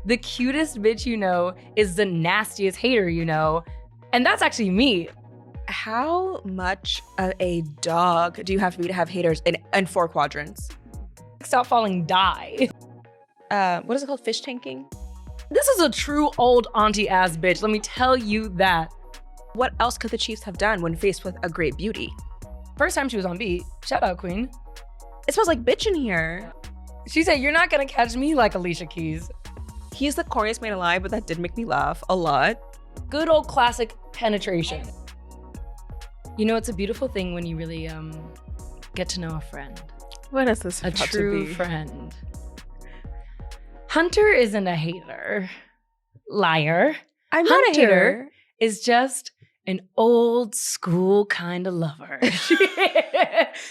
the cutest bitch you know is the nastiest hater you know. And that's actually me. How much of a dog do you have to be to have haters in 4 quadrants? Stop falling, die. What is it called? Fish tanking? This is a true old auntie ass bitch. Let me tell you that. What else could the Chiefs have done when faced with a great beauty? First time she was on beat. Shout out, queen. It smells like bitch in here. She said, you're not gonna catch me like Alicia Keys. He's the corniest man alive, but that did make me laugh a lot. Good old classic penetration. You know, it's a beautiful thing when you really get to know a friend. What is this about a true to be? Friend. Hunter isn't a hater. Liar. I'm not a hater. Is just an old school kind of lover.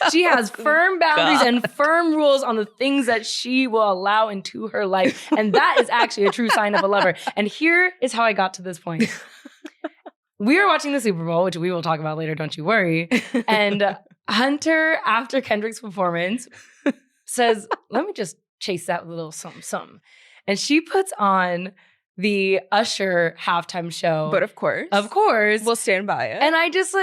She has firm boundaries and firm rules on the things that she will allow into her life. And that is actually a true sign of a lover. And here is how I got to this point. We are watching the Super Bowl, which we will talk about later, don't you worry. And Hunter, after Kendrick's performance, says, let me just chase that little something, something. And she puts on the Usher halftime show. But of course. We'll stand by it. And I just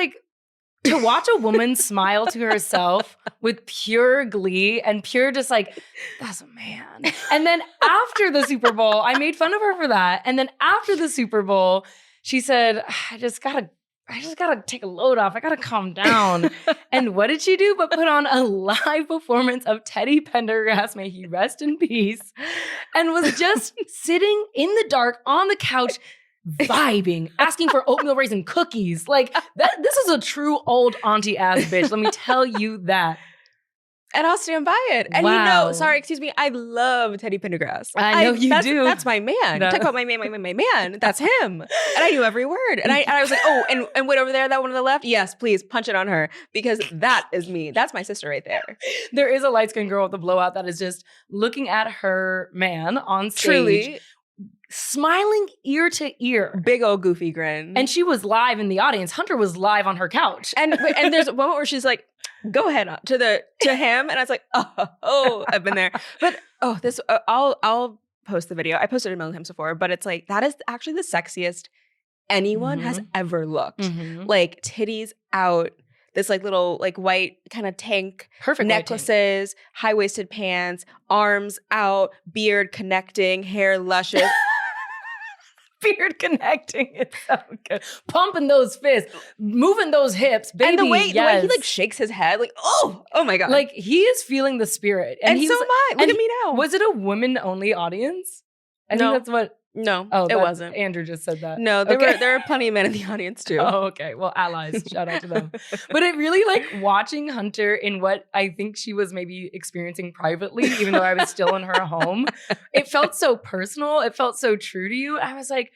to watch a woman smile to herself with pure glee and pure just that's a man. And then after the Super Bowl, I made fun of her for that. And then after the Super Bowl, she said, I just gotta take a load off. I gotta calm down. And what did she do but put on a live performance of Teddy Pendergrass, may he rest in peace, and was just sitting in the dark on the couch, vibing, asking for oatmeal raisin cookies. This is a true old auntie ass bitch. Let me tell you that. And I'll stand by it. And excuse me, I love Teddy Pendergrass. I know you do. That's my man. No. Talk about my man. That's him. And I knew every word. And I was like, oh, and wait over there, that one on the left? Yes, please punch it on her. Because that is me. That's my sister right there. There is a light-skinned girl with a blowout that is just looking at her man on stage. Truly. Smiling ear to ear. Big old goofy grin. And she was live in the audience. Hunter was live on her couch. And there's a moment where she's like, go ahead to him. And I was like, oh, I've been there. But I'll post the video. I posted it a million times before, but it's that is actually the sexiest anyone has ever looked. Titties out, this little white kind of tank, perfect necklaces, high-waisted pants, arms out, beard connecting, hair luscious. Beard connecting, it's so good. Pumping those fists, moving those hips, baby. And the way he shakes his head, oh my God. He is feeling the spirit. And so am I. Look at me now. Was it a women-only audience? I think that's what... No, it wasn't. Andrew just said that. No, there were plenty of men in the audience too. Oh, okay. Well, allies. Shout out to them. But it really watching Hunter in what I think she was maybe experiencing privately, even though I was still in her home. It felt so personal. It felt so true to you. I was like,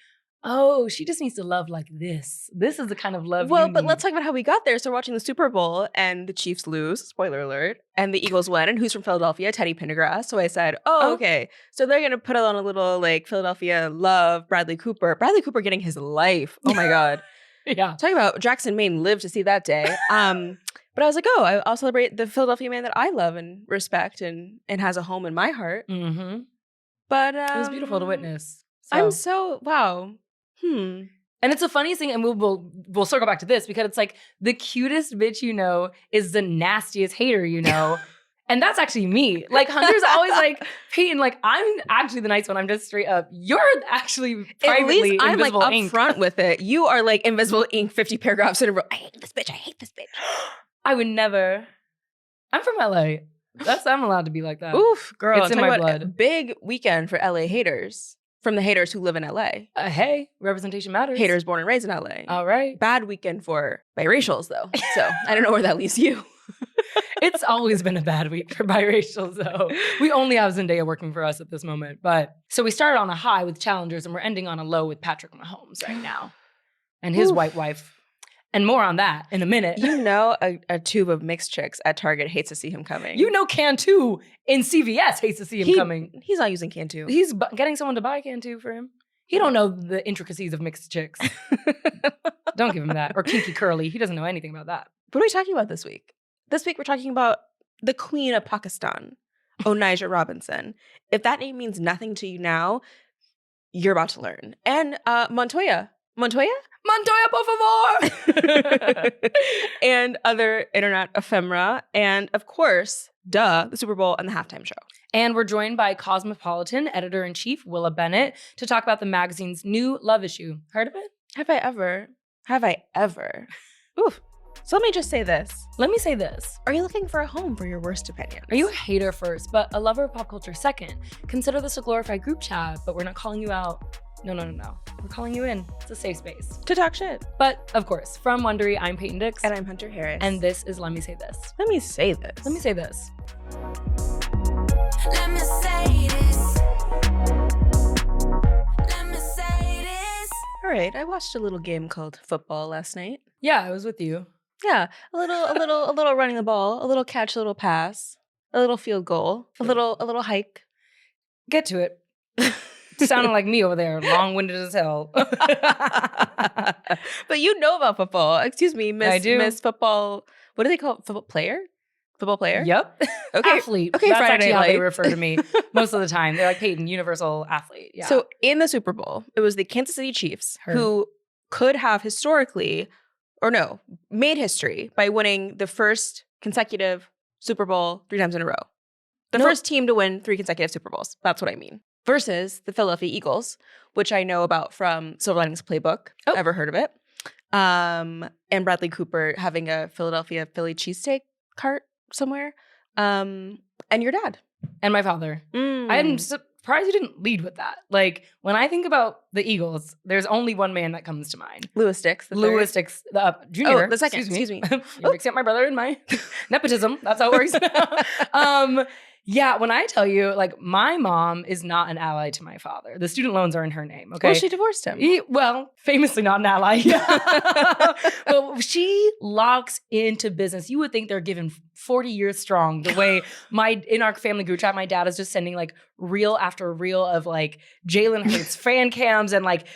oh, she just needs to love like this. This is the kind of love you need. Let's talk about how we got there. So we're watching the Super Bowl and the Chiefs lose, spoiler alert, and the Eagles win. And who's from Philadelphia? Teddy Pendergrass. So I said, okay. So they're going to put on a little Philadelphia love, Bradley Cooper. Bradley Cooper getting his life. Oh my God. Yeah. Talking about Jackson Maine lived to see that day. But I was like, I'll celebrate the Philadelphia man that I love and respect and has a home in my heart. Mm-hmm. But it was beautiful to witness. Wow. And it's the funniest thing, and we'll circle back to this because it's the cutest bitch you know is the nastiest hater you know. And that's actually me. Hunter's always Peyton, I'm actually the nice one. I'm just straight up. You're actually privately At least I'm invisible ink. Upfront with it. You are invisible ink, 50 paragraphs in a row. I hate this bitch. I would never. I'm from LA. I'm allowed to be like that. Oof, girl. It's in my blood. Big weekend for LA haters. From the haters who live in LA. Hey, representation matters. Haters born and raised in LA. All right. Bad weekend for biracials, though. So I don't know where that leaves you. It's always been a bad week for biracials, though. We only have Zendaya working for us at this moment. But so we started on a high with challengers, and we're ending on a low with Patrick Mahomes right now and his white wife. And more on that in a minute. You know a tube of mixed chicks at Target hates to see him coming. You know Cantu in CVS hates to see him coming. He's not using Cantu. He's getting someone to buy Cantu for him. He don't know the intricacies of mixed chicks. Don't give him that. Or kinky curly. He doesn't know anything about that. What are we talking about this week? This week we're talking about the Queen of Pakistan, Onijah Robinson. If that name means nothing to you now, you're about to learn. And Montoya, Montoya, por favor! and other internet ephemera, and of course, the Super Bowl and the halftime show. And we're joined by Cosmopolitan editor-in-chief Willa Bennett to talk about the magazine's new love issue. Heard of it? Have I ever? Ooh. So let me just say this. Let me say this. Are you looking for a home for your worst opinions? Are you a hater first, but a lover of pop culture second? Consider this a glorified group chat, but we're not calling you out. No. We're calling you in. It's a safe space. To talk shit. But, of course, from Wondery, I'm Peyton Dix. And I'm Hunter Harris. And this is Let Me Say This. Let me say this. Let me say this. Let me say this. Let me say this. All right, I watched a little game called football last night. Yeah, I was with you. Yeah, a little running the ball, a little catch, a little pass, a little field goal, a little hike. Get to it. Sounding like me over there, long-winded as hell. But you know about football. Excuse me, I do. Miss Football. What do they call it? Football player? Football player? Yep. Okay. Athlete. Okay, That's Friday actually Night how they Light. refer to me most of the time. They're like, Peyton, universal athlete. Yeah. So in the Super Bowl, it was the Kansas City Chiefs who could have historically, or no, made history by winning the first consecutive Super Bowl 3 times in a row. The first team to win 3 consecutive Super Bowls. That's what I mean. Versus the Philadelphia Eagles, which I know about from Silver Linings Playbook. Oh. Ever heard of it? And Bradley Cooper having a Philadelphia Philly cheesesteak cart somewhere. And your dad. And my father. I'm surprised you didn't lead with that. Like, when I think about the Eagles, there's only one man that comes to mind. Lewis Dix. Lewis Dix, Jr. Oh, the second. Excuse me. You're mixing up my brother and my nepotism. That's how it works. Yeah, when I tell you, like, my mom is not an ally to my father. The student loans are in her name, okay? Well, she divorced him. Well, famously not an ally. But she locks into business. You would think they're given 40 years strong. The way in our family group chat, my dad is just sending like reel after reel of like Jalen Hurts fan cams and like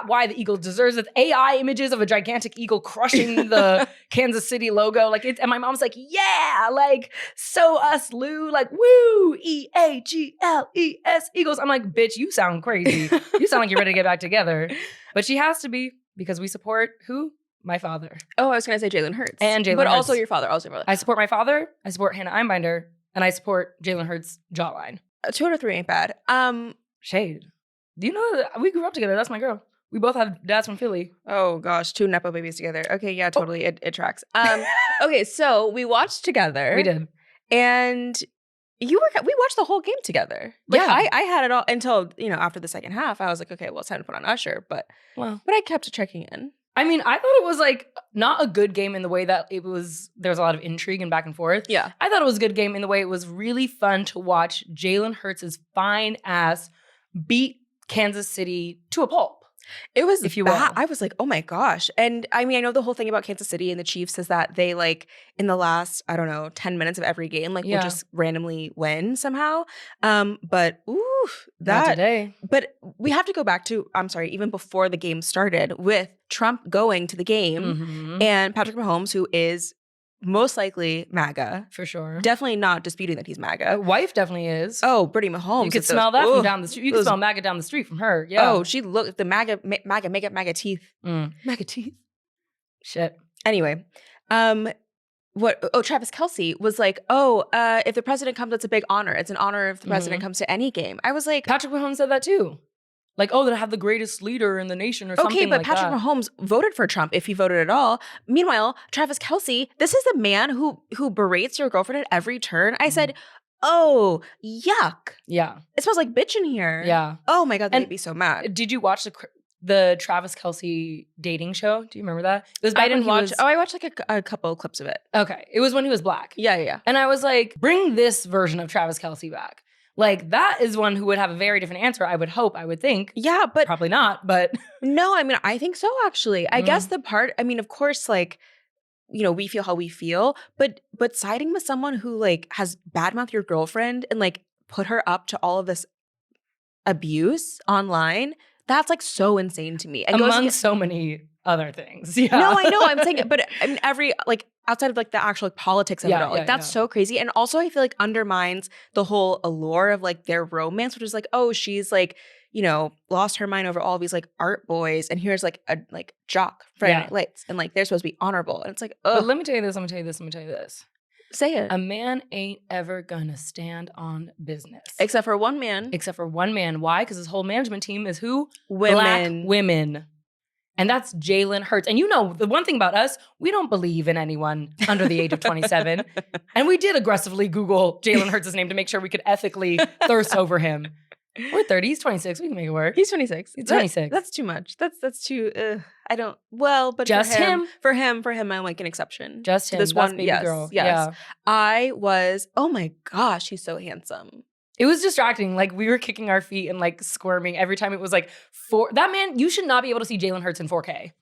why the Eagle deserves it. AI images of a gigantic eagle crushing the Kansas City logo. Like and my mom's like, yeah, like so us Lou, like woo, EAGLES Eagles. I'm like, bitch, you sound crazy. You sound like you're ready to get back together. But she has to be because we support who? My father. Oh, I was going to say Jalen Hurts. And Jalen But Hurts. also your father. Also your brother. I support my father. I support Hannah Einbinder. And I support Jalen Hurts' jawline. 2 out of 3 ain't bad. Shade. Do you know that we grew up together? That's my girl. We both have dads from Philly. Oh gosh, 2 Nepo babies together. Okay, yeah, totally. It tracks. Okay, so we watched together. We did. And we watched the whole game together. Like Yeah. I had it all until, after the second half, I was like, okay, well, it's time to put on Usher. But I kept checking in. I mean, I thought it was like not a good game in the way that there's a lot of intrigue and back and forth. Yeah. I thought it was a good game in the way it was really fun to watch Jalen Hurts' fine ass beat Kansas City to a pulp. It was, if you will. I was like, oh my gosh. And I mean, I know the whole thing about Kansas City and the Chiefs is that they like in the last, 10 minutes of every game, like will just randomly win somehow. But Not today. But we have to go back to, even before the game started with Trump going to the game and Patrick Mahomes, who is most likely MAGA. For sure. Definitely not disputing that he's MAGA. Wife definitely is. Oh, Brittany Mahomes. You could smell that from down the street. You could smell MAGA down the street from her. Yeah. Oh, she looked, the MAGA makeup, MAGA teeth. MAGA teeth. Shit. Anyway, Travis Kelce was like, if the president comes, it's a big honor. It's an honor if the president comes to any game. I was like, Patrick Mahomes said that too. Like, they have the greatest leader in the nation or something okay, but like Patrick that. Mahomes voted for Trump if he voted at all. Meanwhile, Travis Kelce, this is the man who berates your girlfriend at every turn. I said, oh, yuck. Yeah. It smells like bitch in here. Yeah. Oh my God, that made me so mad. Did you watch the Travis Kelce dating show? Do you remember that? It was back I didn't when he watch. was- I watched like a couple clips of it. Okay. It was when he was black. Yeah. And I was like, bring this version of Travis Kelce back. Like, that is one who would have a very different answer, I would hope, I would think. Yeah, but Probably not, but... No, I mean, I think so, actually. I guess the part, of course, like, we feel how we feel, but siding with someone who, like, has badmouthed your girlfriend and, like, put her up to all of this abuse online, that's, like, so insane to me. Among so many other things. Yeah. No, I know. I'm saying it, but I mean, outside of like the actual politics of it all, like that's so crazy. And also I feel like undermines the whole allure of like their romance, which is like, oh, she's like, lost her mind over all these like art boys, and here's like a like jock Friday Night Lights, and like they're supposed to be honorable, and it's like, oh, But let me tell you this. Say it. A man ain't ever gonna stand on business. Except for one man. Except for one man. Why? Because his whole management team is who? Women. Black women. And that's Jalen Hurts. And the one thing about us, we don't believe in anyone under the age of 27. And we did aggressively Google Jalen Hurts' name to make sure we could ethically thirst over him. We're 30. He's 26. We can make it work. He's 26. He's 26. That's too much. That's too. I don't. Well, but just him. For him, I'm like an exception. Just him. This That's one baby girl. Yes. Yeah. I was. Oh my gosh, he's so handsome. It was distracting. Like we were kicking our feet and like squirming every time it was like that man. You should not be able to see Jalen Hurts in 4K.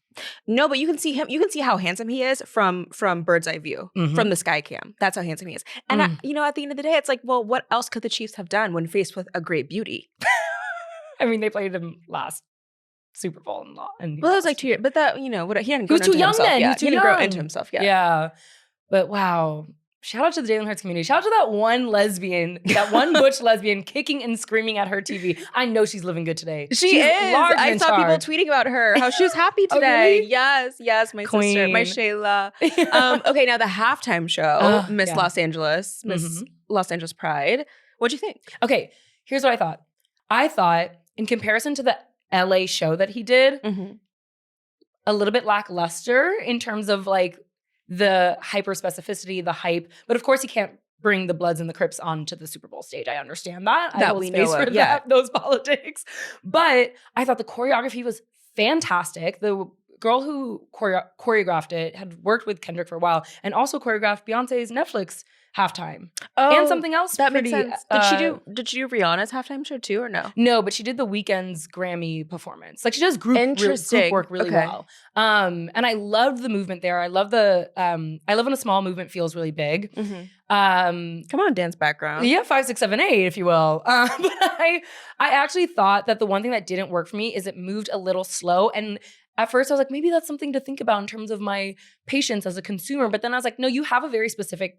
No, but you can see him. You can see how handsome he is from bird's eye view, from the sky cam. That's how handsome he is. And at the end of the day, it's like, well, what else could the Chiefs have done when faced with a great beauty? I mean, they played him last Super Bowl and well, that was like 2 years, but that he hadn't. He was too young then. Yet. He didn't grow into himself yet. Yeah, but wow. Shout out to the Jalen Hurts community. Shout out to that one lesbian, that one butch lesbian kicking and screaming at her TV. I know she's living good today. She's is. Large I saw people tweeting about her, how she was happy today. Really? Yes, my Queen. sister, my Shayla. Okay, now the halftime show, Miss Los Angeles, Miss Los Angeles Pride. What'd you think? Okay, here's what I thought. I thought, in comparison to the LA show that he did, a little bit lackluster in terms of like the hyper specificity, the hype. But of course, he can't bring the Bloods and the Crips onto the Super Bowl stage. I understand that. I hold space for that, those politics. But I thought the choreography was fantastic. The girl who choreographed it had worked with Kendrick for a while and also choreographed Beyonce's Netflix halftime. And something else that makes sense. Did she do Rihanna's halftime show too, or no? No, but she did the Weeknd's Grammy performance. Like she does group work really well. And I loved the movement there. I love I love when a small movement feels really big. Come on, dance background. Yeah, 5, 6, 7, 8, if you will. But I actually thought that the one thing that didn't work for me is it moved a little slow. And at first I was like, maybe that's something to think about in terms of my patience as a consumer. But then I was like, no, you have a very specific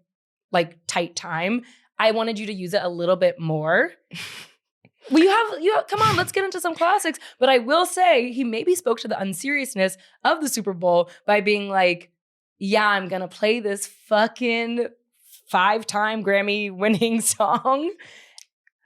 like tight time. I wanted you to use it a little bit more. Well, you have, come on, let's get into some classics. But I will say he maybe spoke to the unseriousness of the Super Bowl by being like, yeah, I'm going to play this fucking 5-time Grammy winning song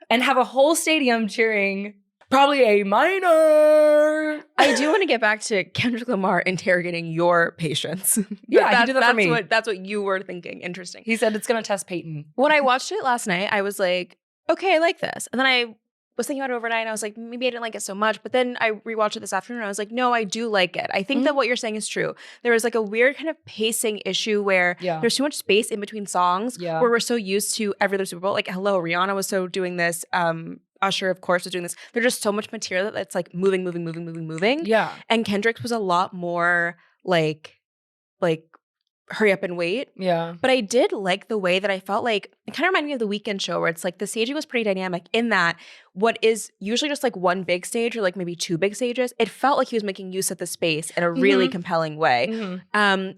and have a whole stadium cheering probably A minor. I do want to get back to Kendrick Lamar interrogating your patience. Yeah, he did that for me. That's what you were thinking. Interesting. He said it's going to test Peyton. When I watched it last night, I was like, okay, I like this. And then I was thinking about it overnight and I was like, maybe I didn't like it so much. But then I rewatched it this afternoon and I was like, no, I do like it. I think that what you're saying is true. There was like a weird kind of pacing issue where there's too much space in between songs where we're so used to every other Super Bowl. Like, hello, Rihanna was so doing this. Usher, of course, was doing this. There's just so much material that's like moving. Yeah. And Kendrick's was a lot more like hurry up and wait. Yeah. But I did like the way that I felt like it kind of reminded me of the Weeknd show where it's like the staging was pretty dynamic in that what is usually just like one big stage or like maybe 2 big stages, it felt like he was making use of the space in a really compelling way. And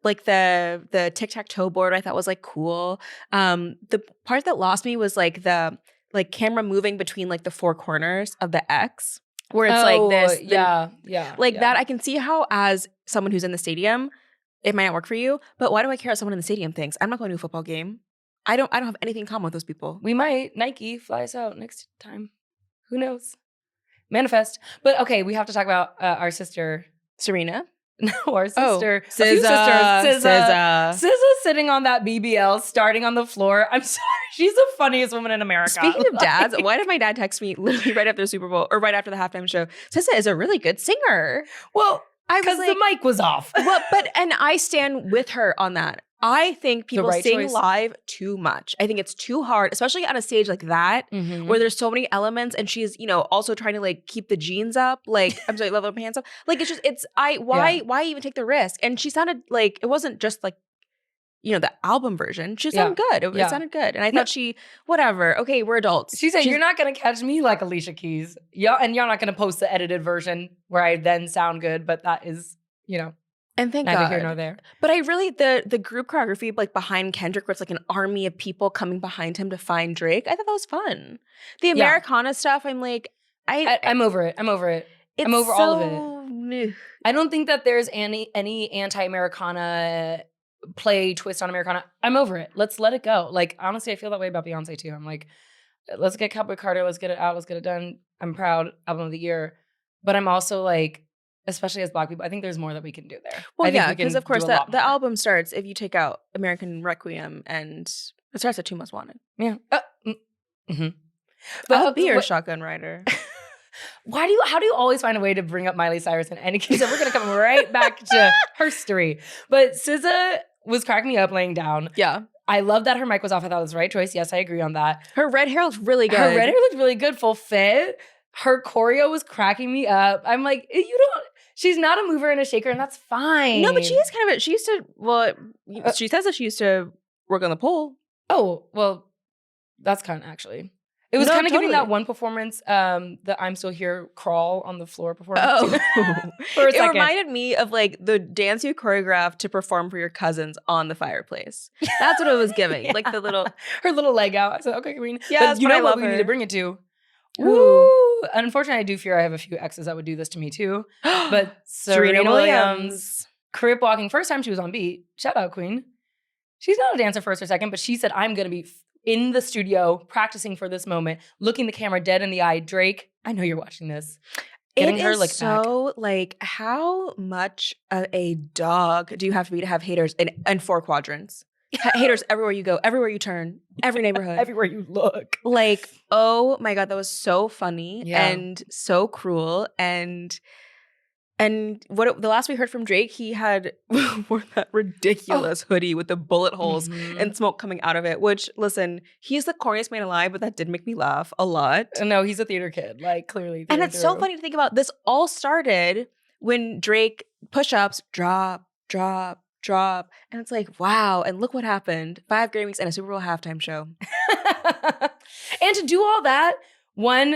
like the tic-tac-toe board I thought was like cool. The part that lost me was like the like camera moving between like the 4 corners of the X where it's like this. That I can see how as someone who's in the stadium, it might not work for you, but why do I care what someone in the stadium thinks? I'm not going to a football game. I don't have anything in common with those people. We might. Nike fly us out next time. Who knows? Manifest. But okay, we have to talk about our sister. Serena? No, our sister. SZA. A few sisters. SZA sitting on that BBL, starting on the floor. I'm sorry. She's the funniest woman in America. Speaking of dads, why did my dad text me literally right after the Super Bowl or right after the halftime show? SZA is a really good singer. Well, because the mic was off. And I stand with her on that. I think people sing live too much. I think it's too hard, especially on a stage like that, where there's so many elements, and she's, also trying to like keep the jeans up, like I'm sorry, level her pants up. Like why even take the risk? And she sounded like it wasn't just like, the album version. She sounded good. It sounded good. And I thought whatever. Okay, we're adults. She said, you're not going to catch me like Alicia Keys. And you're not going to post the edited version where I then sound good. But that is, and thank neither God. here nor there. But I really, the group choreography like behind Kendrick, where it's like an army of people coming behind him to find Drake, I thought that was fun. The Americana stuff, I'm like, I'm over it. I'm over it. I'm over all of it. I don't think that there's any anti-Americana play twist on Americana. I'm over it. Let's let it go. Like, honestly, I feel that way about Beyonce too. I'm like, let's get Cowboy Carter. Let's get it out. Let's get it done. I'm proud. Album of the year. But I'm also like, especially as Black people, I think there's more that we can do there. Well, I think yeah, we can because of course do a lot the more. album starts if you take out American Requiem and it starts at Two Most Wanted. Yeah. Mm-hmm. But I'll be your shotgun rider. How do you always find a way to bring up Miley Cyrus in any case? So we're gonna come right back to her story. But SZA was cracking me up laying down. Yeah. I love that her mic was off. I thought it was the right choice. Yes, I agree on that. Her red hair looks really good. Her red hair looked really good, full fit. Her choreo was cracking me up. I'm like, she's not a mover and a shaker, and that's fine. No, but she is kind of she used to, she says that she used to work on the pole. Oh, well, that's kind of actually. It was kind of giving that one performance, the I'm Still Here crawl on the floor performance. Oh. For a It second. reminded me of like the dance you choreographed to perform for your cousins on the fireplace. That's what it was giving. Yeah. Like her little leg out. I said, okay, Queen. Yeah, but you know what we need to bring it to? Woo! Unfortunately, I do fear I have a few exes that would do this to me too. But Serena Williams, crip walking, first time she was on beat. Shout out, Queen. She's not a dancer first or second, but she said, I'm going to be in the studio practicing for this moment, looking the camera dead in the eye. Drake, I know you're watching this. Getting her lick so back. like how much of a dog do you have to be to have haters in 4 quadrants? Haters everywhere you go, everywhere you turn, every neighborhood, everywhere you look. Like, oh my God, that was so funny and so cruel. And the last we heard from Drake, he had wore that ridiculous hoodie with the bullet holes and smoke coming out of it, which, listen, he's the corniest man alive, but that did make me laugh a lot. No, he's a theater kid, like clearly. And it's so funny to think about. This all started when Drake push-ups, drop. And it's like, wow. And look what happened. 5 Grammys and a Super Bowl halftime show. And to do all that,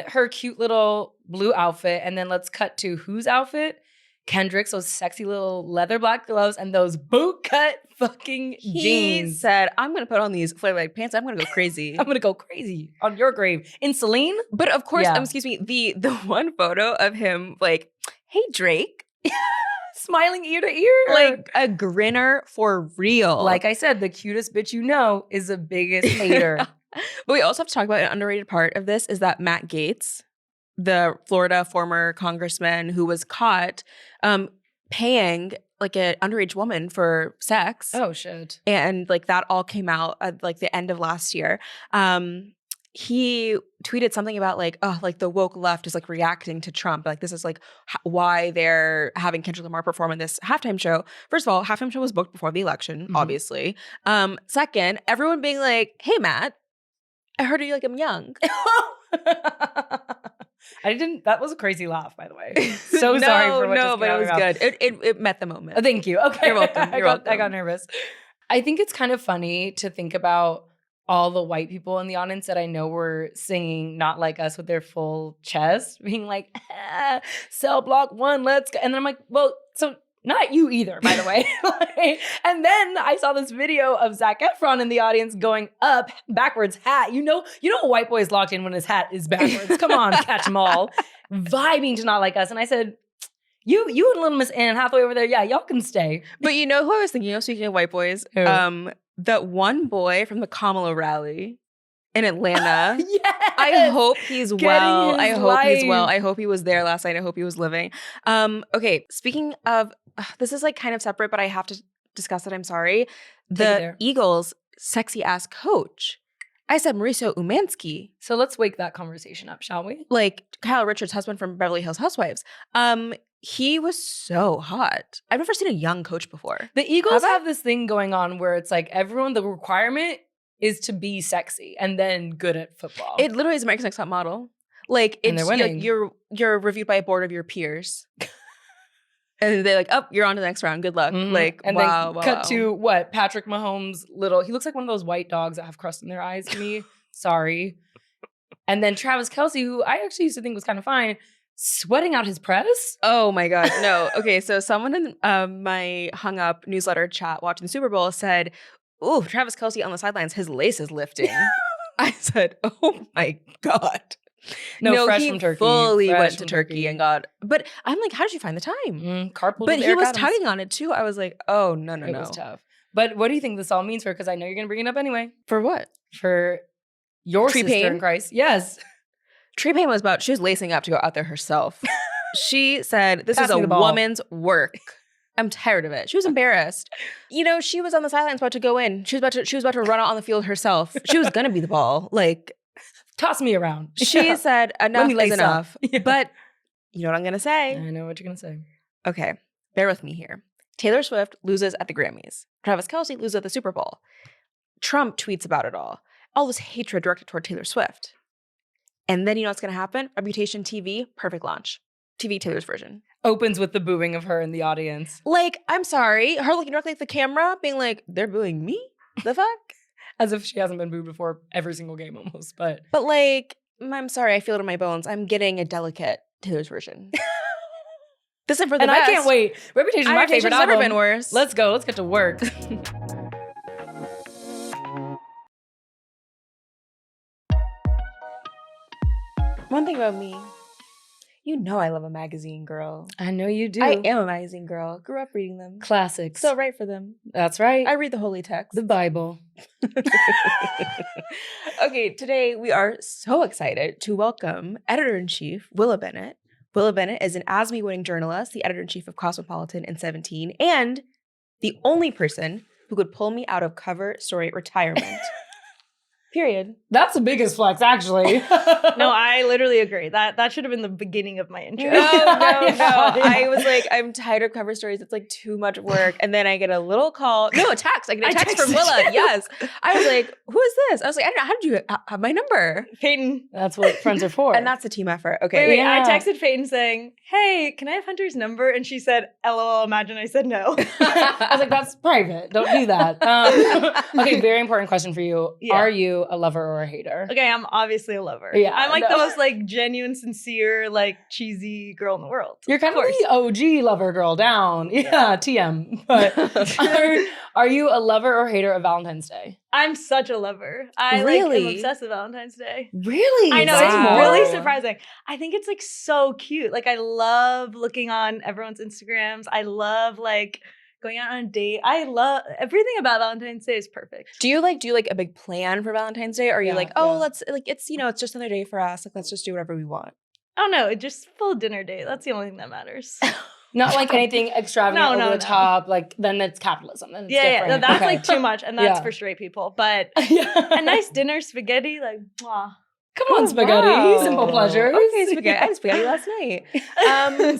her cute little blue outfit, and then let's cut to whose outfit? Kendrick's, those sexy little leather black gloves and those boot cut fucking jeans. He said, I'm going to put on these flare-leg pants. I'm going to go crazy. I'm going to go crazy on your grave. In Celine? But of course, excuse me, the one photo of him like, hey, Drake. Smiling ear to ear. Like a grinner for real. Like I said, the cutest bitch you know is the biggest hater. But we also have to talk about an underrated part of this is that Matt Gaetz, the Florida former congressman who was caught paying like an underage woman for sex. Oh, shit. And like that all came out at like the end of last year. He tweeted something about like, oh, like the woke left is like reacting to Trump. Like this is like why they're having Kendrick Lamar perform in this halftime show. First of all, halftime show was booked before the election, obviously. Second, everyone being like, hey, Matt, I heard you like him young. That was a crazy laugh, by the way. So sorry for what just came but out it was of my mouth. good. It met the moment. Oh, thank you. Okay. You're welcome. You're welcome. I got nervous. I think it's kind of funny to think about all the white people in the audience that I know were singing Not Like Us with their full chest, being like, cell block 1, let's go. And then I'm like, well, so not you either, by the way. And then I saw this video of Zac Efron in the audience going up, backwards hat. You know a white boy is locked in when his hat is backwards. Come on, catch them all. Vibing to Not Like Us. And I said, you and Little Miss Anne Hathaway over there, yeah, y'all can stay. But you know who I was thinking of, speaking of white boys? Who? That one boy from the Kamala rally in Atlanta. Yes! I hope he's well. I hope he's well. life. I hope he was there last night. I hope he was living. Okay, speaking of, this is like kind of separate, but I have to discuss it. I'm sorry. it The there. Eagles' sexy ass coach. I said Mauricio Umansky, So let's wake that conversation up, shall we? like Kyle Richards' husband from Beverly Hills Housewives. He was so hot. I've never seen a young coach before. The Eagles Have I? have this thing going on where it's like everyone, the requirement is to be sexy and then good at football. It literally is America's Next Top Model. Like And it's they're like winning. you're reviewed by a board of your peers. And they're like, oh, you're on to the next round. Good luck. Mhm. Like, and wow, then wow, cut wow. to what? Patrick Mahomes' he looks like one of those white dogs that have crust in their eyes to me. Sorry. And then Travis Kelce, who I actually used to think was kind of fine, sweating out his press. Oh my God. No. Okay. So someone in my hung up newsletter chat watching the Super Bowl said, ooh, Travis Kelce on the sidelines, his lace is lifting. I said, oh my God. No, fresh he from Turkey. fully Fresh went to from Turkey and got. But I'm like, how did you find the time? Carpool. But with he Eric was Adams. tugging on it too. I was like, oh no. It was tough. But what do you think this all means for her? Because I know you're going to bring it up anyway. For what? For your Tree sister Payne? in Christ. Yes. Tree Payne was she was lacing up to go out there herself. She said, this Pass is me a the ball. woman's work. I'm tired of it. She was embarrassed. You know, she was on the sidelines about to go in. She was about to run out on the field herself. She was gonna be the ball. Like, Toss me around. she said enough me lace is up. enough. Yeah. But you know what I'm gonna say? I know what you're going to say. Okay, bear with me here. Taylor Swift loses at the Grammys. Travis Kelce loses at the Super Bowl. Trump tweets about it all. All this hatred directed toward Taylor Swift. And then you know what's gonna happen? Reputation TV, perfect launch. TV Taylor's version. Opens with the booing of her in the audience. Like, I'm sorry, her looking directly at the camera, being like, they're booing me? The fuck? As if she hasn't been booed before every single game almost. But But like, I'm sorry, I feel it in my bones. I'm getting a delicate Taylor's version. This is for the and best. I can't wait. Reputation's my favorite Reputation's never album. been worse. Let's go. Let's get to work. One thing about me, you know I love a magazine, girl. I know you do. I am a magazine girl. Grew up reading them. Classics. So right for them. That's right. I read the holy text. The Bible. Okay, today we are so excited to welcome Editor-in-Chief Willa Bennett. Willa Bennett is an ASME-winning journalist, the Editor-in-Chief of Cosmopolitan in 17, and the only person who could pull me out of cover story retirement. Period. That's the biggest flex, actually. No, I literally agree. That should have been the beginning of my intro. No. Yeah. I was like, I'm tired of cover stories. It's like too much work. And then I get a little call. No, a text. I get a text from texted Willa. you. Yes. I was like, who is this? I was like, I don't know. How did you have my number? Peyton. That's what friends are for. And that's a team effort. Okay. Wait, Yeah. I texted Peyton saying, hey, can I have Hunter's number? And she said, LOL, imagine I said no. I was like, that's private. Don't do that. Okay, very important question for you. Yeah. Are you a lover or a hater? Okay, I'm obviously a lover. Yeah, I'm like no. the most like genuine, sincere, like cheesy girl in the world. You're kind of course. the OG lover girl down. Yeah, TM. But are you a lover or hater of Valentine's Day? I'm such a lover. I like Really? am obsessed with Valentine's Day. Really? I know, Wow. it's really surprising. I think it's like so cute. Like I love looking on everyone's Instagrams. I love like going out on a date. I love everything about Valentine's Day is perfect. Do you like a big plan for Valentine's Day? Or are you Yeah, like, oh, yeah. let's like it's it's just another day for us. Like let's just do whatever we want. Oh no, it just full dinner date. That's the only thing that matters. Not like anything extravagant No, over no, the no. top. Like then it's capitalism. Then it's Yeah, different. no, that's Okay. like too much, and that's Yeah. for straight people. But Yeah. a nice dinner, spaghetti, like, mwah. Come on, Oh, spaghetti. wow. Simple pleasures. Okay, spaghetti. I had spaghetti last night.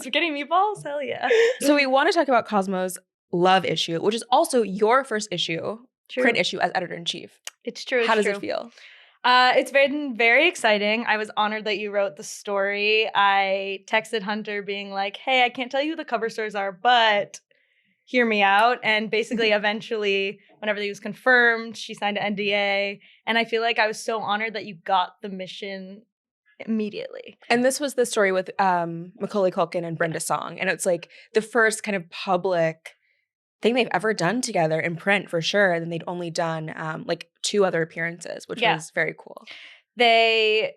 Spaghetti meatballs, hell yeah. So we want to talk about Cosmo's love issue, which is also your first issue, True. print issue as editor-in-chief. It's true. How it's does true. it feel? It's been very exciting. I was honored that you wrote the story. I texted Hunter being like, hey, I can't tell you who the cover stars are, but hear me out. And basically, eventually, when everything was confirmed, she signed an NDA. And I feel like I was so honored that you got the mission immediately. And this was the story with Macaulay Culkin and Brenda Song. And it's like the first kind of public thing they've ever done together in print for sure. And then they'd only done like 2 other appearances, which Yeah. was very cool. I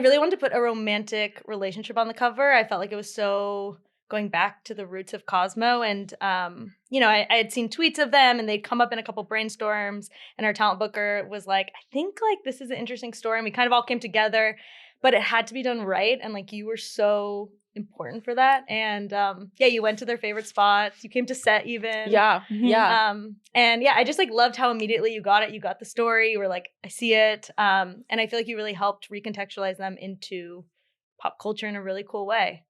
really wanted to put a romantic relationship on the cover. I felt like it was so going back to the roots of Cosmo. And, I had seen tweets of them and they'd come up in a couple brainstorms. And our talent booker was like, I think like this is an interesting story. And we kind of all came together, but it had to be done right. And like you were so important for that. And you went to their favorite spots. You came to set even. Yeah. Yeah. And I just like loved how immediately you got it. You got the story. You were like, I see it. And I feel like you really helped recontextualize them into pop culture in a really cool way.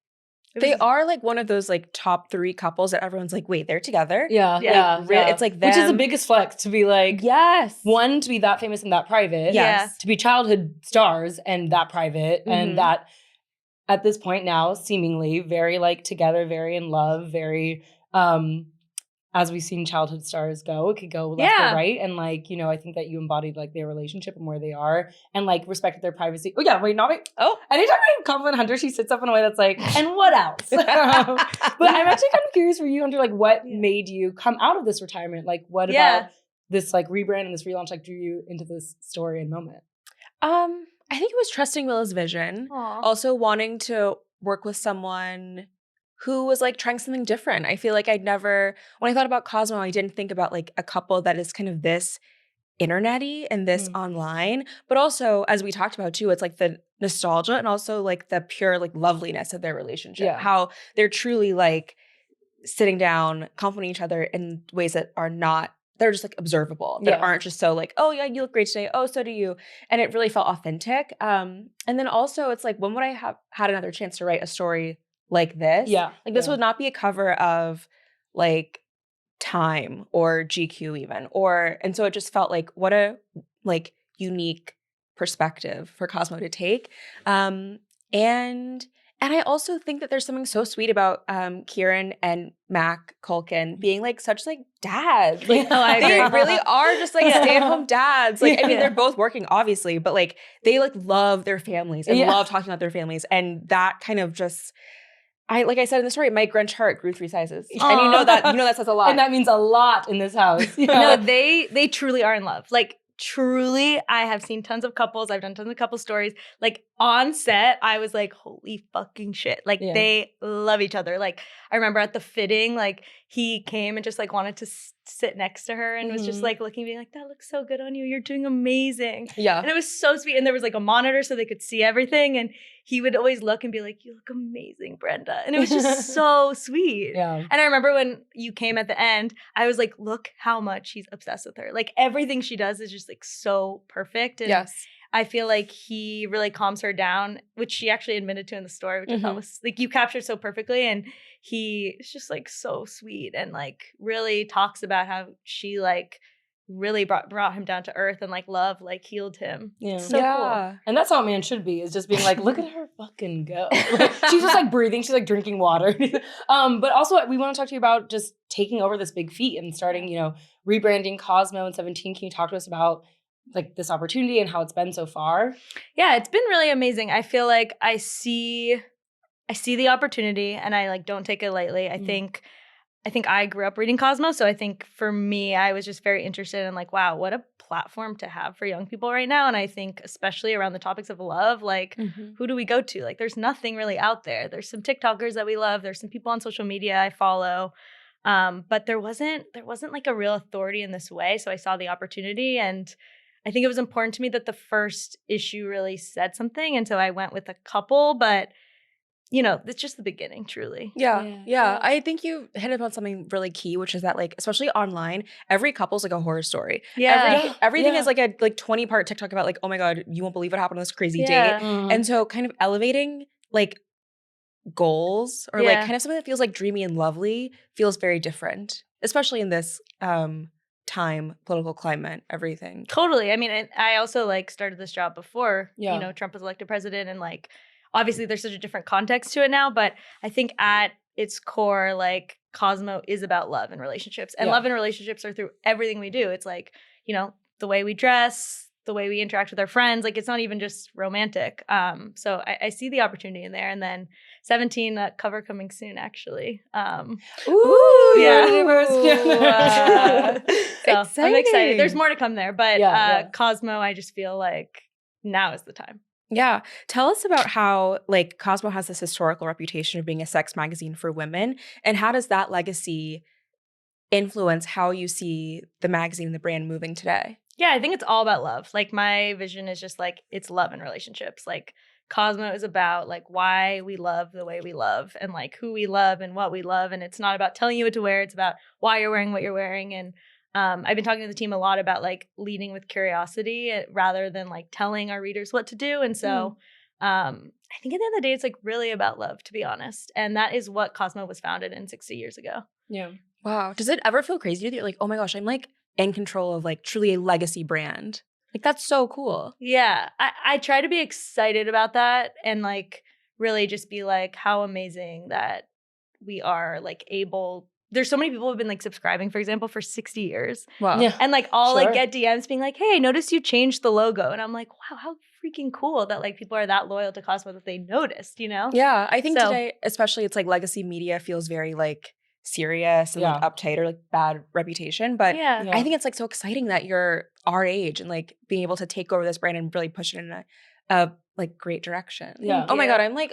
They are like one of those like top 3 couples that everyone's like, wait, they're together? Yeah, Yeah. yeah, Really, yeah. it's like them. Which is the biggest flex to be like, Yes. one, to be that famous and that private. Yes. To be childhood stars and that private Mhm. and that at this point now seemingly very like together, very in love, very as we've seen childhood stars go, it could go left Yeah. or right. And like, I think that you embodied like their relationship and where they are and like respected their privacy. Oh yeah, wait, not wait. Oh. Anytime I compliment Hunter, she sits up in a way that's like, and what else? But I'm actually kind of curious for you, Hunter, like what Yeah. made you come out of this retirement? Like what Yeah. about this like rebrand and this relaunch like drew you into this story and moment? I think it was trusting Willa's vision. Aw. Also wanting to work with someone who was like trying something different. I feel like when I thought about Cosmo, I didn't think about like a couple that is kind of this internet-y and this online, but also, as we talked about too, it's like the nostalgia and also like the pure like loveliness of their relationship. Yeah. How they're truly like sitting down, complimenting each other in ways that are not, they're just like observable, that aren't just so like, oh yeah, you look great today, oh so do you, and it really felt authentic. And then also it's like, when would I have had another chance to write a story like this? Like this would not be a cover of like Time or GQ even, and so it just felt like what a like unique perspective for Cosmo to take. And I also think that there's something so sweet about Kieran and Mac Culkin being like such like dads. Like they really are just like stay-at-home dads. Like I mean, they're both working obviously, but like they like love their families and love talking about their families, and that kind of just. Like I said in the story, my Grinch heart grew 3 sizes, and you know that says a lot, and that means a lot in this house. No, they truly are in love. Like truly, I have seen tons of couples. I've done tons of couple stories. Like on set, I was like, holy fucking shit! Like they love each other. Like I remember at the fitting, like he came and just like wanted to sit next to her and was just like looking, being like, that looks so good on you. You're doing amazing. Yeah, and it was so sweet. And there was like a monitor so they could see everything, and he would always look and be like, you look amazing, Brenda. And it was just so sweet. Yeah. And I remember when you came at the end, I was like, look how much he's obsessed with her. Like everything she does is just like so perfect. And I feel like he really calms her down, which she actually admitted to in the story, which I thought was like, you captured so perfectly. And he is just like so sweet and like really talks about how she like really brought him down to earth, and like love like healed him. Yeah. So cool. And that's how a man should be, is just being like, look at her fucking go. Like, she's just like breathing, she's like drinking water. But also we want to talk to you about just taking over this big feat and starting, rebranding Cosmo in 17. Can you talk to us about like this opportunity and how it's been so far? Yeah, it's been really amazing. I feel like I see the opportunity and I like don't take it lightly. I think I grew up reading Cosmo, so I think for me, I was just very interested in like, wow, what a platform to have for young people right now. And I think especially around the topics of love, like who do we go to? Like there's nothing really out there. There's some TikTokers that we love. There's some people on social media I follow. But there wasn't like a real authority in this way. So I saw the opportunity, and I think it was important to me that the first issue really said something. And so I went with a couple, but it's just the beginning, truly. Yeah. I think you hit upon something really key, which is that like, especially online, every couple's like a horror story. Yeah. Everything is like a 20-part TikTok about like, oh my God, you won't believe what happened on this crazy date. And so kind of elevating like goals or like kind of something that feels like dreamy and lovely feels very different, especially in this time, political climate, everything. Totally. I mean, I also like started this job before, Trump was elected president, and like, obviously, there's such a different context to it now, but I think at its core, like Cosmo is about love and relationships, and love and relationships are through everything we do. It's like, the way we dress, the way we interact with our friends. Like it's not even just romantic. So I see the opportunity in there. And then 17 cover coming soon, actually. Ooh, yeah. So I'm excited. There's more to come there, but Cosmo, I just feel like now is the time. Yeah. Tell us about how like Cosmo has this historical reputation of being a sex magazine for women, and how does that legacy influence how you see the magazine and the brand moving today? Yeah, I think it's all about love. Like my vision is just like it's love and relationships. Like Cosmo is about like why we love the way we love and like who we love and what we love. And it's not about telling you what to wear. It's about why you're wearing what you're wearing. And I've been talking to the team a lot about like leading with curiosity rather than like telling our readers what to do. And so I think at the end of the day, it's like really about love, to be honest. And that is what Cosmo was founded in 60 years ago. Yeah. Wow. Does it ever feel crazy to you that you're like, oh my gosh, I'm like in control of like truly a legacy brand? Like that's so cool. Yeah. I try to be excited about that and like really just be like how amazing that we are like able. There's so many people who've been like subscribing, for example, for 60 years. Wow. Yeah. And like I'll like get DMs being like, hey, I noticed you changed the logo. And I'm like, wow, how freaking cool that like people are that loyal to Cosmo that they noticed, Yeah. I think today, especially it's like legacy media feels very like serious and like uptight or like bad reputation. But I think it's like so exciting that you're our age and like being able to take over this brand and really push it in a like great direction. Yeah. Oh my God, I'm like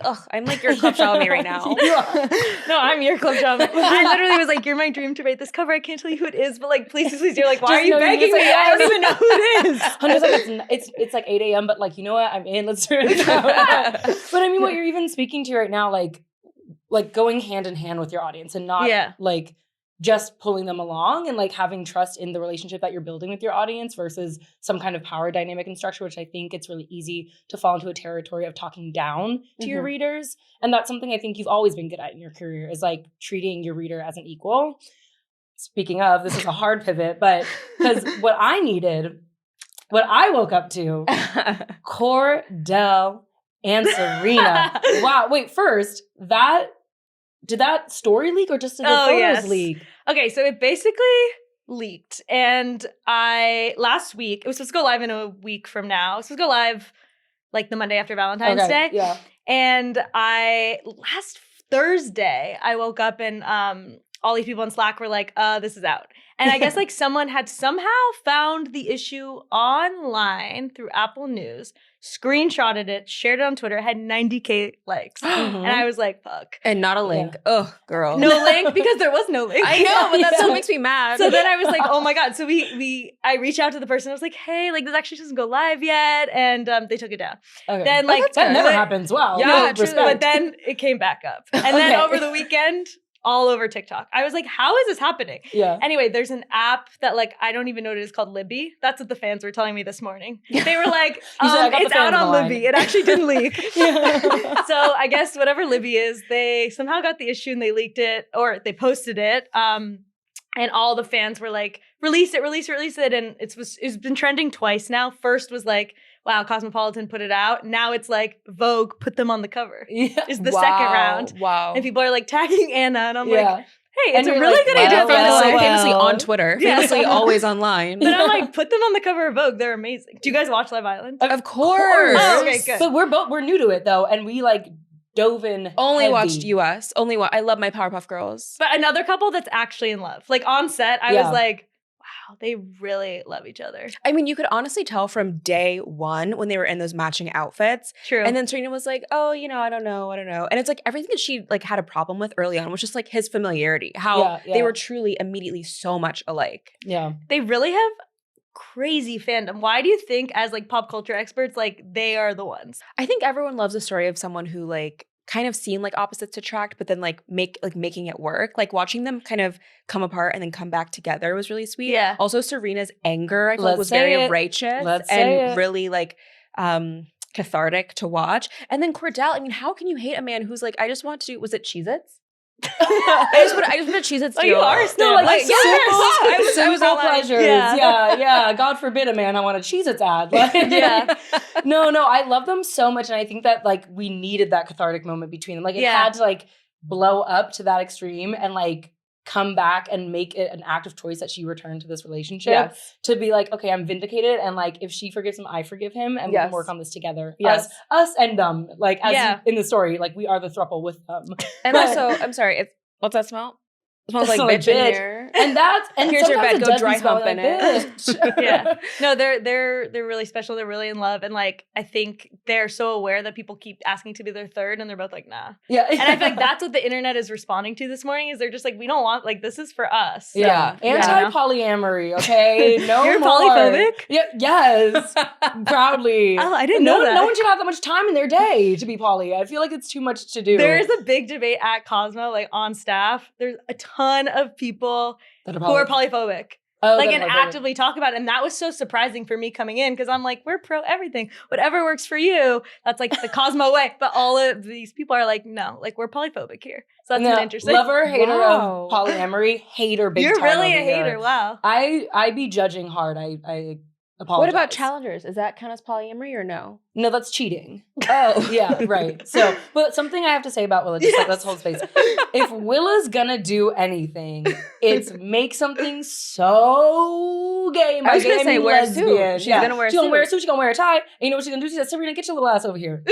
your Club Chalamet right now. You are. No, I'm your Club Chalamet. I literally was like, you're my dream to write this cover. I can't tell you who it is, but like, please. You're like, why are you begging me? I don't even know who it is. I'm just like, it's like 8 a.m., but like, you know what? I'm in. Let's do it now. But I mean, what you're even speaking to right now, like going hand in hand with your audience and not like just pulling them along and like having trust in the relationship that you're building with your audience versus some kind of power dynamic and structure, which I think it's really easy to fall into a territory of talking down to your readers. And that's something I think you've always been good at in your career, is like treating your reader as an equal. Speaking of, this is a hard pivot, but because what I woke up to, Cordell and Serena. Wow. Wait, first, did that story leak or just did the photos leak? Okay, so it basically leaked. And last week, it was supposed to go live in a week from now. It was supposed to go live like the Monday after Valentine's Day. Yeah. And last Thursday, I woke up and all these people in Slack were like, this is out. And I guess like someone had somehow found the issue online through Apple News, screenshotted it, shared it on Twitter, had 90K likes. And I was like, fuck. And not a link. Yeah. Ugh, girl. No link because there was no link. I know, but that still makes me mad. So then I was like, oh my God. So I reached out to the person. I was like, hey, like this actually doesn't go live yet. And they took it down. Okay. Then like that never happens. Wow. Yeah, No, truly. respect. but then it came back up. And then over the weekend, all over TikTok. I was like, how is this happening? Yeah. Anyway, there's an app that like, I don't even know what it is, called Libby. That's what the fans were telling me this morning. They were like, it's out on Libby. It actually didn't leak. So I guess whatever Libby is, they somehow got the issue and they leaked it, or they posted it. And all the fans were like, release it. And it's been trending twice now. First was like, wow, Cosmopolitan put it out. Now it's like Vogue put them on the cover. Yeah. Is the second round. Wow. And people are like tagging Anna. And I'm like, hey, it's a you're really like, good well, idea. well, Famously on Twitter. Yeah. Famously always online. But I'm like, put them on the cover of Vogue. They're amazing. Do you guys watch Love Island? Of course. Oh, okay, good. But we're new to it though, and we like dove in. Only heavy. watched US. I love my Powerpuff Girls. But another couple that's actually in love. Like on set, I was like, wow, they really love each other. I mean, you could honestly tell from day one when they were in those matching outfits. True. And then Serena was like, oh, I don't know. And it's like everything that she like had a problem with early on was just like his familiarity, how they were truly immediately so much alike. Yeah. They really have crazy fandom. Why do you think, as like pop culture experts, like they are the ones? I think everyone loves a story of someone who like kind of seem like opposites attract, but then like making it work. Like watching them kind of come apart and then come back together was really sweet. Yeah. Also, Serena's anger, I feel like, was very righteous and really like cathartic to watch. And then Cordell, I mean, how can you hate a man who's like, I just want to, was it Cheez-Its? I just want a Cheez-Its deal. Oh, you are still like yes. I was all online. pleasures. Yeah. God forbid a man I want a Cheez-Its ad. Like, No, I love them so much, and I think that like we needed that cathartic moment between them. Like it had to like blow up to that extreme and like come back and make it an active choice that she returned to this relationship to be like, okay, I'm vindicated, and like if she forgives him, I forgive him, and we can work on this together. Us and them. Like as in the story, like we are the throuple with them. And also, I'm sorry, what's that smell? It smells like bitch in here. And here's your bed, go dry hump in it. No, they're really special. They're really in love, and like I think they're so aware that people keep asking to be their third, and they're both like, nah. Yeah. And I feel like that's what the internet is responding to this morning. Is they're just like, we don't want, like, this is for us. Anti-polyamory. Okay. No. You're more. polyphobic? Yeah. Yes. Proudly. Oh, I didn't know that. No one should have that much time in their day to be poly. I feel like it's too much to do. There is a big debate at Cosmo, like on staff. There's a ton of people who are polyphobic. And actively talk about it. And that was so surprising for me coming in because I'm like, we're pro everything. Whatever works for you. That's like the Cosmo way. But all of these people are like, no, like we're polyphobic here. So that's been interesting. Lover, hater of polyamory, hater big time. You're really a over here. hater. Wow. I be judging hard. I apologize. What about challengers? Is that count as polyamory or no? No, that's cheating. Oh, yeah, right. So, but something I have to say about Willa, just like let's hold space. If Willa's gonna do anything, it's make something so gay. I was gonna say wear a suit. She's gonna wear a suit. She's gonna wear a suit. She's gonna wear a tie. And you know what she's gonna do? She said, Sabrina, get your little ass over here.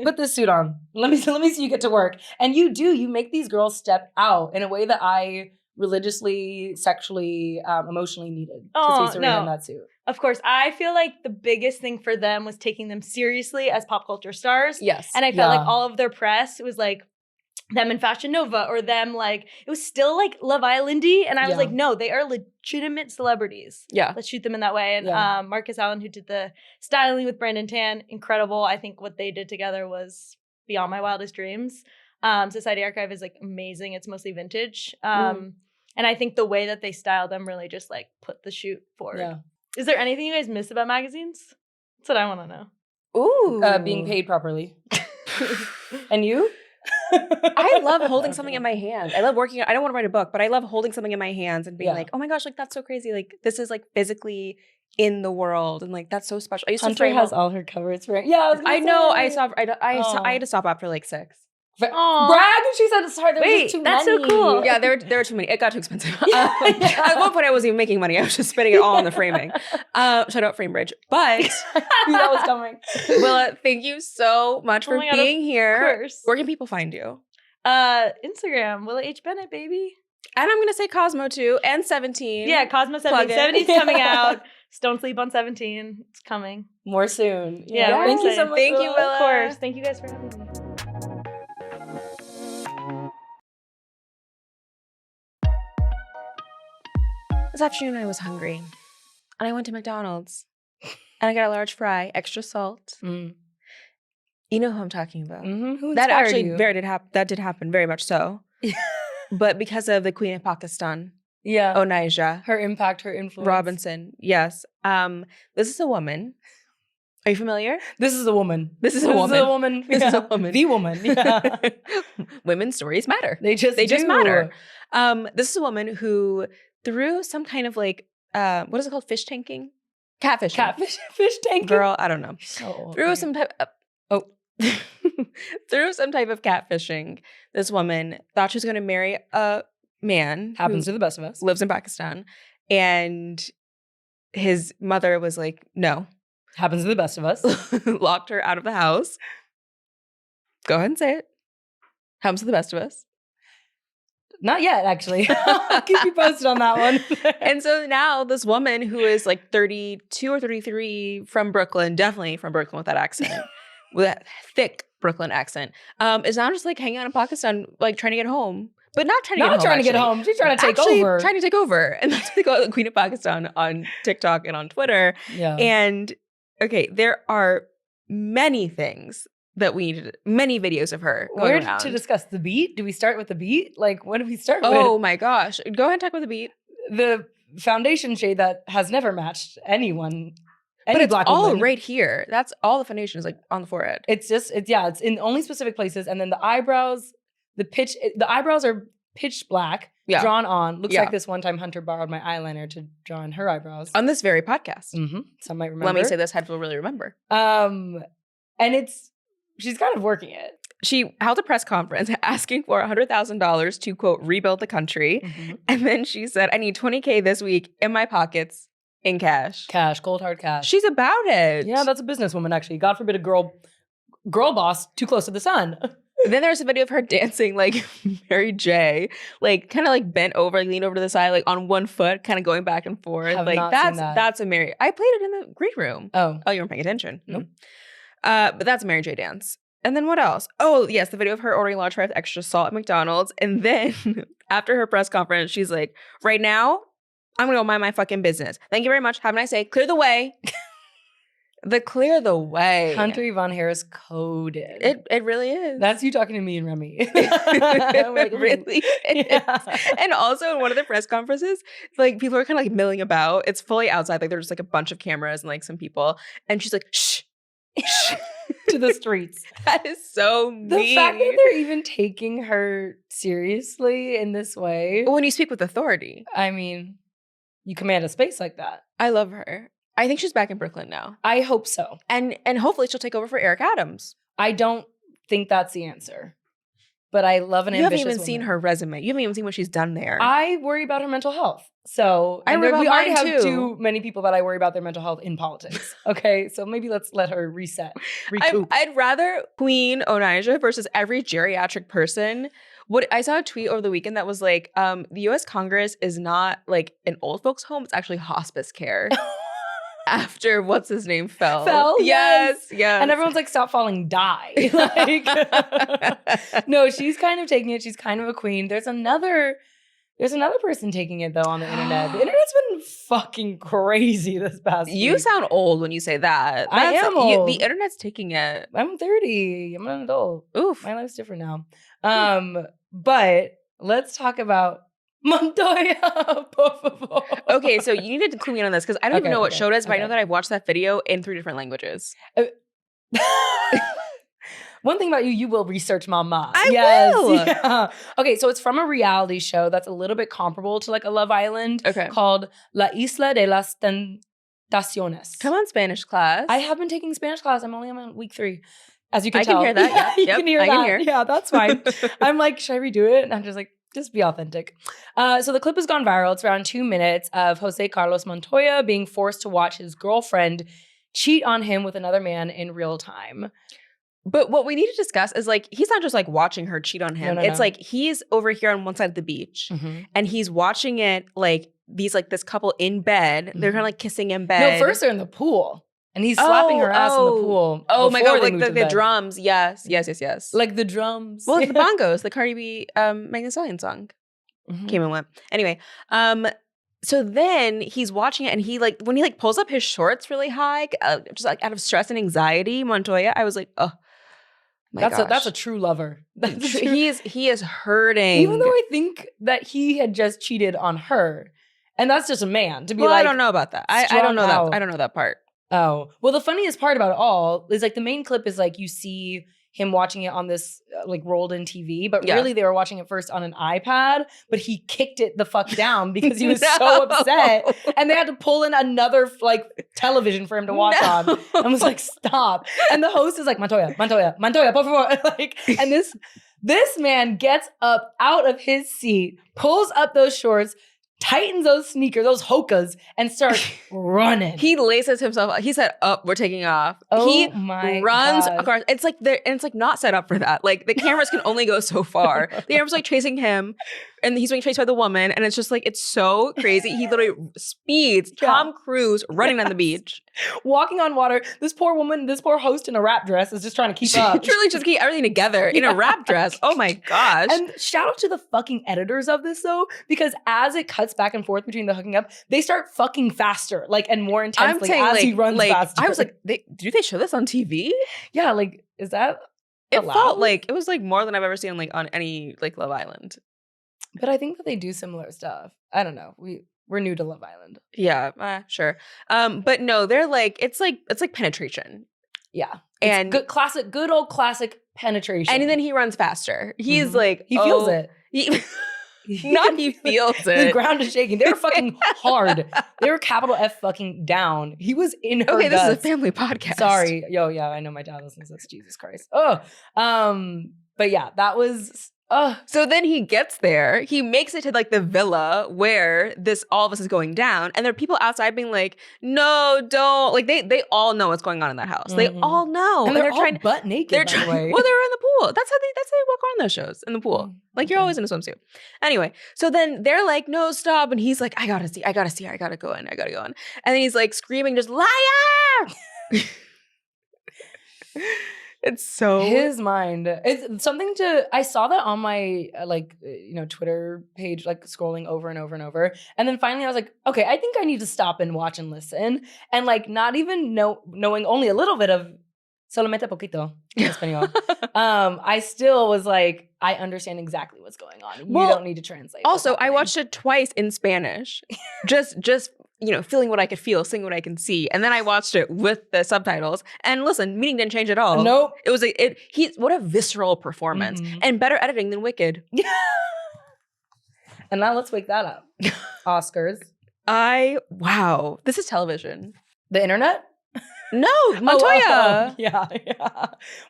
Put this suit on. Let me see you get to work. And you make these girls step out in a way that I religiously, sexually, emotionally needed Oh, to see Serena no. in that suit. Of course, I feel like the biggest thing for them was taking them seriously as pop culture stars. Yes. And I felt Yeah. like all of their press, it was like them in Fashion Nova or them like, it was still like Love Island-y. And I was Yeah. like, no, they are legitimate celebrities. Yeah. Let's shoot them in that way. And Yeah. Marcus Allen, who did the styling with Brandon Tan, incredible. I think what they did together was beyond my wildest dreams. Society Archive is like amazing. It's mostly vintage. And I think the way that they styled them really just like put the shoot forward. Yeah. Is there anything you guys miss about magazines? That's what I want to know. Ooh. Being paid properly. And you? I love holding something in my hands. I love working. I don't want to write a book, but I love holding something in my hands and being Yeah. like, oh my gosh, like that's so crazy. Like this is like physically in the world, and like that's so special. I used to Hunter frame has all- all her covers for Yeah, I know. I saw. stopped. I had to stop after like 6. Aw. Brag. She said sorry. There was Wait, just too that's so many. cool. Yeah, there were too many. It got too expensive. Yeah. At one point, I wasn't even making money. I was just spending it all on the framing. Shout out Framebridge. But I knew that was coming. Willa, thank you so much for my God, being Of here. course. Where can people find you? Instagram, Willa H. Bennett, baby. And I'm gonna say Cosmo too, and 17. Yeah, Cosmo Plug 17. it. 17's coming out. Just don't sleep on 17. It's coming. More soon. Yeah, Thank you so excited. much. Thank you, Willa. Of course. Thank you guys for having me. This afternoon, I was hungry, and I went to McDonald's, and I got a large fry, extra salt. Mm. You know who I'm talking about. Mm-hmm. Who That inspired actually you? that did happen, very much so. But because of the Queen of Pakistan, Yeah. Onijah Her impact, her influence. Robinson, yes. This is a woman. Are you familiar? This is a woman. This is a woman. This is a woman. This is a Yeah. woman. The woman. Yeah. Women's stories matter. They just do. matter. This is a woman who threw some kind of like what is it called? Fish tanking? Catfishing. Catfish, fish tank. Girl, I don't know. So old. Through some type through some type of catfishing, this woman thought she was going to marry a man Happens who to the best of us. lives in Pakistan, and his mother was like, no. Happens to the best of us. Locked her out of the house. Go ahead and say it. Happens to the best of us. Not yet, actually. I'll keep you posted on that one. And so now this woman who is like 32 or 33 from Brooklyn, definitely from Brooklyn with that accent, with that thick Brooklyn accent, is now just like hanging out in Pakistan, like trying to get home. But not trying to get home. trying to get actually. home. She's trying to take Actually over. Trying to take over. And that's what they call the Queen of Pakistan on TikTok and on Twitter. Yeah. And okay, there are many things that we needed, many videos of her going Where around. to discuss the beat? Do we start with the beat? Like, what do we start Oh with? my gosh. Go ahead and talk about the beat. The foundation shade that has never matched anyone. But Any it's black all woman. right here. That's all the foundation is like on the forehead. It's in only specific places. And then the eyebrows, the eyebrows are pitch black, Yeah. drawn on. Looks Yeah. like this one time Hunter borrowed my eyeliner to draw on her eyebrows. On this very podcast. Mm-hmm. Some might remember. Let me say this, head will really remember. And she's kind of working it. She held a press conference asking for $100,000 to, quote, rebuild the country. And then she said, I need $20K this week in my pockets in cash. Cash, cold hard cash. She's about it. Yeah, that's a businesswoman, actually. God forbid a girl boss too close to the sun. Then there's a video of her dancing like Mary J, like kind of like bent over, like leaned over to the side, like on one foot, kind of going back and forth. Have Like not seen that. that's a Mary. I played it in the green room. Oh. Oh, you weren't paying attention. Nope. But that's a Mary J dance. And then what else? Oh, yes, the video of her ordering a large fry with extra salt at McDonald's. And then after her press conference, she's like, right now, I'm gonna go mind my fucking business. Thank you very much. Have a nice day. Clear the way. Clear the way. Hunter Yvonne Harris coded. It really is. That's you talking to me and Remy. It really is. Yeah. And also in one of the press conferences, like people are kind of like milling about. It's fully outside. Like there's like a bunch of cameras and like some people. And she's like, shh. Shh. To the streets. That is so mean. The fact that they're even taking her seriously in this way. When you speak with authority. I mean, you command a space like that. I love her. I think she's back in Brooklyn now. I hope so. And hopefully she'll take over for Eric Adams. I don't think that's the answer. But I love an You haven't ambitious even seen woman. her resume. You haven't even seen what she's done there. I worry about her mental health. So I and worry there- we about already mine have too. too many people that I worry about their mental health in politics. Okay, so maybe let's let her recoup. I'd rather Queen Onijah versus every geriatric person What I saw a tweet over the weekend that was like, the U.S. Congress is not like an old folks' home; it's actually hospice care. After what's his name fell. Yes. And everyone's like, stop falling, die. Like, no, she's kind of taking it. She's kind of a queen. There's another person taking it though on the internet. The internet's been fucking crazy this past week. You sound old when you say that. I am old. The internet's taking it. I'm 30. I'm an adult. Oof. My life's different now. But let's talk about Montoya, por favor. Okay, so you needed to clue me in on this because I don't even know what show it is, but I know okay. that I've watched that video in 3 different languages. One thing about you will research Mama. I will. Yeah. Okay, so it's from a reality show that's a little bit comparable to like a Love Island called La Isla de las Tentaciones. Come on, Spanish class. I have been taking Spanish class. I'm only on week 3. As you can I tell. can hear that. You can hear I that. can hear. Yeah, that's fine. I'm like, should I redo it? And I'm just like, just be authentic. So the clip has gone viral. It's around 2 minutes of Jose Carlos Montoya being forced to watch his girlfriend cheat on him with another man in real time. But what we need to discuss is like, he's not just like watching her cheat on him. No. It's like he's over here on one side of the beach and he's watching it like this couple in bed. They're kind of like kissing in bed. No, first they're in the pool. And he's slapping her ass in the pool. Oh my God, they like moved to the bed. drums. Yes. Like the drums. Well, like the bongos, the Cardi B Megan Thee Stallion song came and went. Anyway, so then he's watching it and he like, when he like pulls up his shorts really high, just like out of stress and anxiety, Montoya, I was like, oh my gosh. That's a true lover. He is hurting. Even though I think that he had just cheated on her. And that's just a man to be like, I don't know about that. I don't know out. that. I don't know that part. Oh, well, the funniest part about it all is like the main clip is like you see him watching it on this like rolled in TV, but really they were watching it first on an iPad, but he kicked it the fuck down because he was so upset and they had to pull in another like television for him to watch on and was like, stop. And the host is like, Montoya, por favor. Like, and this man gets up out of his seat, pulls up those shorts, tightens those sneakers, those hokas, and starts running. He laces himself up. He said, "Oh, we're taking off." Oh he my runs God. across. It's like not set up for that. Like the cameras can only go so far. The camera's like chasing him, and he's being chased by the woman, and it's just like it's so crazy. He literally speeds. Tom Cruise running on the beach, walking on water. This poor woman, this poor host in a wrap dress is just trying to keep up. Truly, just keep everything together in a wrap dress. Oh my gosh! And shout out to the fucking editors of this though, because as it cuts back and forth between the hooking up, they start fucking faster, like and more intensely as he runs faster. I was like, do they show this on TV? Yeah, like is that? It allowed? felt like it was like more than I've ever seen like on any like Love Island. But I think that they do similar stuff. I don't know. We're new to Love Island. Yeah, sure. But no, they're like it's like penetration. Yeah, and good old classic penetration. And then he runs faster. He's like he feels it. He feels it. The ground is shaking. They were fucking hard. They were capital F fucking down. He was in her Okay, guts. this is a family podcast. Sorry. Yeah, I know my dad listens to this. Jesus Christ. Oh. But yeah, that was So then he gets there. He makes it to like the villa where all of this is going down. And there are people outside being like, no, don't. Like they all know what's going on in that house. They all know. And they're all trying butt naked. They're trying. Well, they're in the pool. That's how they walk on those shows in the pool. Like you're always in a swimsuit. Anyway, so then they're like, no, stop. And he's like, I gotta see her. I gotta go in. And then he's like screaming, just liar. It's so his mind. It's something I saw that on my Twitter page, like scrolling over and over and over. And then finally I was like, okay, I think I need to stop and watch and listen. And like not even knowing only a little bit of solamente poquito en español. I still was like, I understand exactly what's going on. You don't need to translate. Also, I watched it twice in Spanish. just feeling what I could feel, seeing what I can see. And then I watched it with the subtitles. And listen, meaning didn't change at all. Nope. It was what a visceral performance. And better editing than Wicked. And now let's wake that up. Oscars. Wow. This is television. The internet? No, Montoya. Yeah.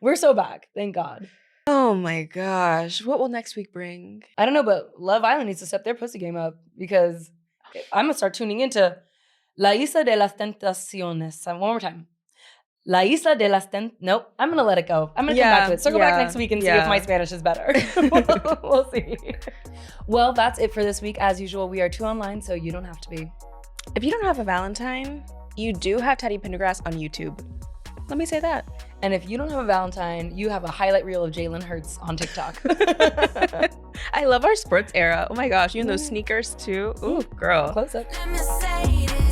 We're so back. Thank God. Oh my gosh. What will next week bring? I don't know, but Love Island needs to step their pussy game up because I'm going to start tuning into La Isla de las Tentaciones. One more time. La Isla de las Nope, I'm going to let it go. I'm going to come back to it. Circle back next week and see if my Spanish is better. We'll see. Well, that's it for this week. As usual, we are 2 online, so you don't have to be. If you don't have a Valentine, you do have Teddy Pendergrass on YouTube. Let me say that. And if you don't have a Valentine, you have a highlight reel of Jalen Hurts on TikTok. I love our sports era. Oh my gosh, you and those sneakers too. Ooh, girl. Close up. Let me say this.